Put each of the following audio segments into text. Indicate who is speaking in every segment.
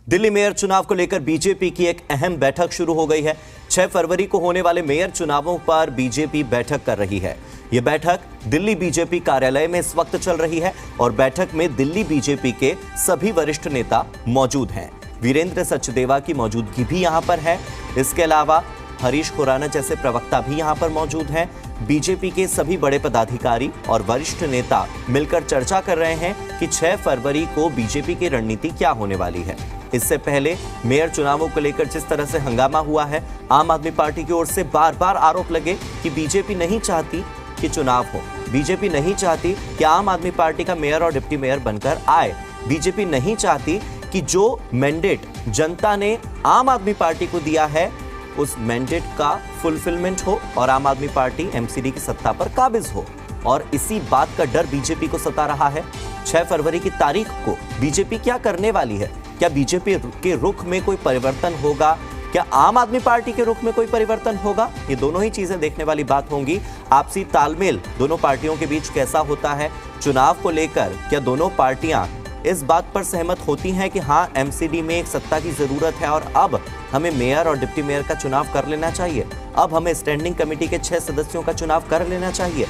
Speaker 1: Delhi mayor चुनाव को लेकर बीजेपी की एक अहम बैठक शुरू हो गई है। 6 फरवरी को होने वाले मेयर चुनावों पर बीजेपी बैठक कर रही है। यह बैठक दिल्ली बीजेपी कार्यालय में इस वक्त चल रही है और बैठक में दिल्ली बीजेपी के सभी वरिष्ठ नेता मौजूद हैं। वीरेंद्र सचदेवा की मौजूदगी भी यहां पर है। इसके अलावा हरीश खुराना जैसे प्रवक्ता भी यहां पर मौजूद हैं। बीजेपी के सभी बड़े पदाधिकारी और वरिष्ठ नेता मिलकर चर्चा कर रहे हैं कि 6 फरवरी को बीजेपी की रणनीति क्या होने वाली है। इससे पहले मेयर चुनावों को लेकर जिस तरह से हंगामा हुआ है, आम आदमी पार्टी की ओर से बार बार आरोप लगे कि बीजेपी नहीं चाहती कि चुनाव हो, बीजेपी नहीं चाहती कि आम आदमी पार्टी का मेयर और डिप्टी मेयर बनकर आए, बीजेपी नहीं चाहती कि जो मैंडेट जनता ने आम आदमी पार्टी को दिया है उस मैंडेट का फुलफिलमेंट हो और आम आदमी पार्टी एमसीडी की सत्ता पर काबिज हो। और इसी बात का डर बीजेपी को सता रहा है। 6 फरवरी की तारीख को बीजेपी क्या करने वाली है? क्या बीजेपी के रुख में कोई परिवर्तन होगा? क्या आम आदमी पार्टी के रुख में कोई परिवर्तन होगा? ये दोनों ही चीजें देखने वाली बात होंगी। आपसी तालमेल दोनों पार्टियों के बीच कैसा होता है? चुनाव को लेकर क्या दोनों पार्टियां इस बात पर सहमत होती हैं कि हाँ, एमसीडी में एक सत्ता की जरूरत है और अब हमें मेयर और डिप्टी मेयर का चुनाव कर लेना चाहिए, अब हमें स्टैंडिंग कमेटी के 6 सदस्यों का चुनाव कर लेना चाहिए?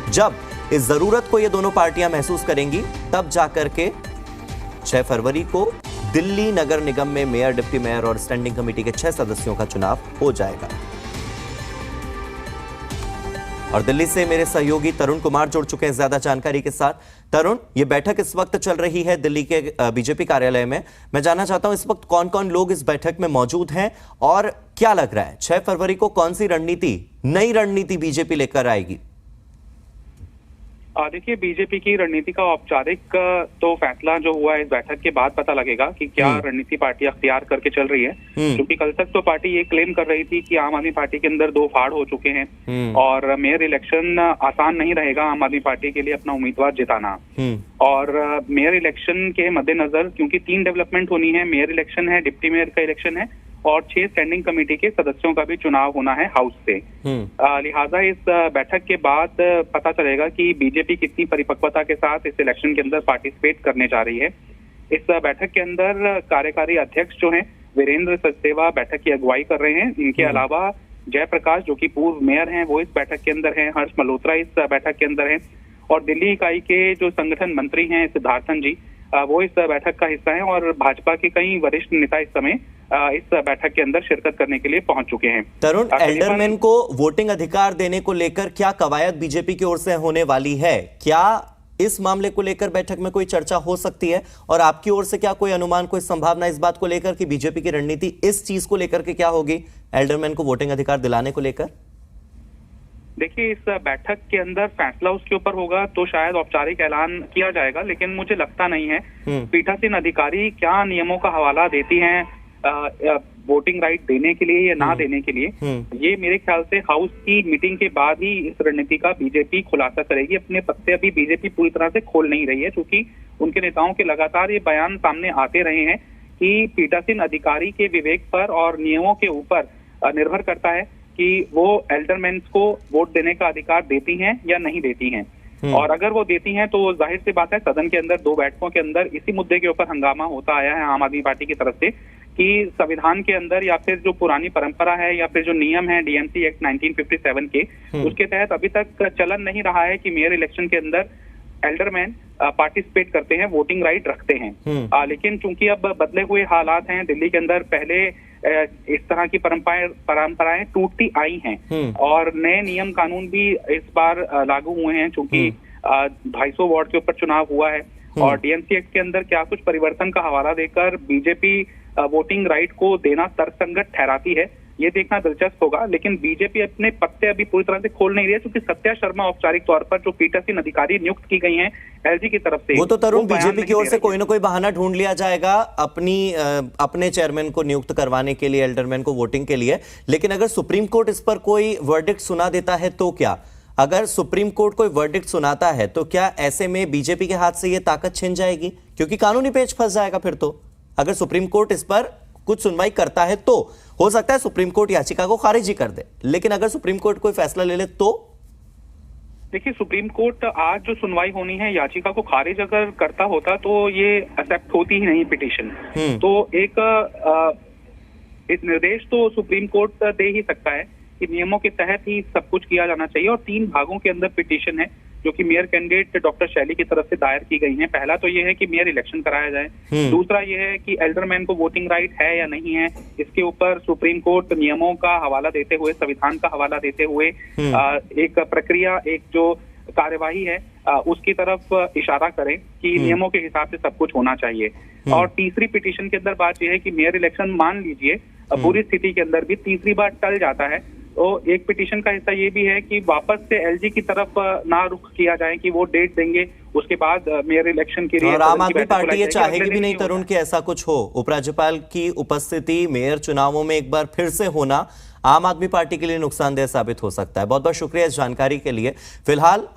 Speaker 1: जब इस जरूरत को ये दोनों पार्टियां महसूस करेंगी तब जाकर के 6 फरवरी को दिल्ली नगर निगम में मेयर, डिप्टी मेयर और स्टैंडिंग कमेटी के 6 सदस्यों का चुनाव हो जाएगा। और दिल्ली से मेरे सहयोगी तरुण कुमार जुड़ चुके हैं ज्यादा जानकारी के साथ। तरुण, ये बैठक इस वक्त चल रही है दिल्ली के बीजेपी कार्यालय में। मैं जानना चाहता हूं इस वक्त कौन कौन लोग इस बैठक में मौजूद हैं और क्या लग रहा है 6 फरवरी को कौन सी रणनीति, नई रणनीति बीजेपी लेकर आएगी?
Speaker 2: देखिए, बीजेपी की रणनीति का औपचारिक तो फैसला जो हुआ है इस बैठक के बाद पता लगेगा कि क्या रणनीति पार्टी अख्तियार करके चल रही है। क्योंकि कल तक तो पार्टी ये क्लेम कर रही थी कि आम आदमी पार्टी के अंदर 2 फाड़ हो चुके हैं और मेयर इलेक्शन आसान नहीं रहेगा आम आदमी पार्टी के लिए अपना उम्मीदवार जिताना। और मेयर इलेक्शन के मद्देनजर क्योंकि 3 डेवलपमेंट होनी है, मेयर इलेक्शन है, डिप्टी मेयर का इलेक्शन है और 6 स्टैंडिंग कमेटी के सदस्यों का भी चुनाव होना है हाउस से। लिहाजा इस बैठक के बाद पता चलेगा कि बीजेपी कितनी परिपक्वता के साथ इस इलेक्शन के अंदर पार्टिसिपेट करने जा रही है। इस बैठक के अंदर कार्यकारी अध्यक्ष जो हैं वीरेंद्र सचदेवा बैठक की अगुवाई कर रहे हैं। इनके अलावा जयप्रकाश जो कि पूर्व मेयर हैं वो इस बैठक के अंदर हैं, हर्ष मल्होत्रा इस बैठक के अंदर हैं और दिल्ली इकाई के जो संगठन मंत्री हैं सिद्धार्थन जी वो इस बैठक का हिस्सा हैं और भाजपा के कई वरिष्ठ नेता इस समय इस बैठक के अंदर शिरकत करने के लिए पहुंच चुके हैं।
Speaker 1: तरुण, एल्डरमैन को वोटिंग अधिकार देने को लेकर क्या कवायद बीजेपी की ओर से होने वाली है? क्या इस मामले को लेकर बैठक में कोई चर्चा हो सकती है? और आपकी ओर से क्या कोई अनुमान, कोई संभावना इस बात को लेकर कि बीजेपी की रणनीति इस चीज को लेकर के क्या होगी, एल्डरमैन को वोटिंग अधिकार दिलाने को लेकर?
Speaker 2: देखिए, इस बैठक के अंदर फैसला उसके ऊपर होगा तो शायद औपचारिक ऐलान किया जाएगा, लेकिन मुझे लगता नहीं है। पीठासीन अधिकारी क्या नियमों का हवाला देती हैं वोटिंग राइट देने के लिए या ना देने के लिए, ये मेरे ख्याल से हाउस की मीटिंग के बाद ही इस रणनीति का बीजेपी खुलासा करेगी। अपने पत्ते अभी बीजेपी पूरी तरह से खोल नहीं रही है क्योंकि उनके नेताओं के लगातार ये बयान सामने आते रहे हैं कि पीठासीन अधिकारी के विवेक पर और नियमों के ऊपर निर्भर करता है कि वो एल्डरमैन को वोट देने का अधिकार देती हैं या नहीं देती हैं। और अगर वो देती हैं तो जाहिर सी बात है सदन के अंदर 2 बैठकों के अंदर इसी मुद्दे के ऊपर हंगामा होता आया है आम आदमी पार्टी की तरफ से कि संविधान के अंदर या फिर जो पुरानी परंपरा है या फिर जो नियम है डीएमसी एक्ट 1957 के, उसके तहत अभी तक चलन नहीं रहा है कि मेयर इलेक्शन के अंदर एल्डरमैन पार्टिसिपेट करते हैं, वोटिंग राइट रखते हैं। लेकिन चूंकि अब बदले हुए हालात हैं दिल्ली के अंदर, पहले इस तरह की परंपराएं टूटती आई हैं और नए नियम कानून भी इस बार लागू हुए हैं। चूंकि 250 वार्ड के ऊपर चुनाव हुआ है और डीएमसी एक्ट के अंदर क्या कुछ परिवर्तन का हवाला देकर बीजेपी वोटिंग राइट को देना तर्कसंगत ठहराती है, ये देखना दिलचस्प होगा। लेकिन बीजेपी अपने पत्ते अभी पूरी तरह से खोल नहीं रही है क्योंकि सत्या शर्मा औपचारिक तौर पर जो पीठासीन अधिकारी नियुक्त की गई हैं एलजी की तरफ से,
Speaker 1: वो तो तरुण बीजेपी की ओर से कोई ना कोई बहाना ढूंढ लिया जाएगा अपने चेयरमैन को नियुक्त करवाने के लिए, एल्डरमैन को वोटिंग के लिए। लेकिन अगर सुप्रीम कोर्ट इस पर कोई वर्डिक्ट सुना देता है तो क्या? अगर सुप्रीम कोर्ट कोई वर्डिक्ट सुनाता है तो क्या ऐसे में बीजेपी के हाथ से यह ताकत छिन जाएगी? क्योंकि कानूनी पेच फंस जाएगा फिर तो। अगर सुप्रीम कोर्ट इस पर कुछ सुनवाई करता है तो हो सकता है सुप्रीम कोर्ट याचिका को खारिज ही कर दे, लेकिन अगर सुप्रीम कोर्ट कोई फैसला ले ले तो
Speaker 2: देखिए, सुप्रीम कोर्ट आज जो सुनवाई होनी है याचिका को खारिज अगर करता होता तो ये एक्सेप्ट होती ही नहीं पिटीशन। तो एक निर्देश तो सुप्रीम कोर्ट दे ही सकता है कि नियमों के तहत ही सब कुछ किया जाना चाहिए। और 3 भागों के अंदर पिटीशन है जो कि मेयर कैंडिडेट डॉक्टर शैली की तरफ से दायर की गई है। पहला तो ये है कि मेयर इलेक्शन कराया जाए। दूसरा ये है कि एल्डरमैन को वोटिंग राइट है या नहीं है, इसके ऊपर सुप्रीम कोर्ट नियमों का हवाला देते हुए, संविधान का हवाला देते हुए एक प्रक्रिया, एक जो कार्यवाही है उसकी तरफ इशारा करें कि नियमों के हिसाब से सब कुछ होना चाहिए। और तीसरी पिटीशन के अंदर बात यह है कि मेयर इलेक्शन मान लीजिए बुरी स्थिति के अंदर भी तीसरी बार टल जाता है, तो एक पिटीशन का हिस्सा ये भी है कि वापस से एलजी की तरफ ना रुख किया जाए कि वो डेट देंगे, उसके बाद मेयर इलेक्शन के लिए।
Speaker 1: और आम आदमी पार्टी ये चाहेगी भी नहीं तरुण कि ऐसा कुछ हो। उपराज्यपाल की उपस्थिति मेयर चुनावों में एक बार फिर से होना आम आदमी पार्टी के लिए नुकसानदेह साबित हो सकता है। बहुत बहुत शुक्रिया इस जानकारी के लिए। फिलहाल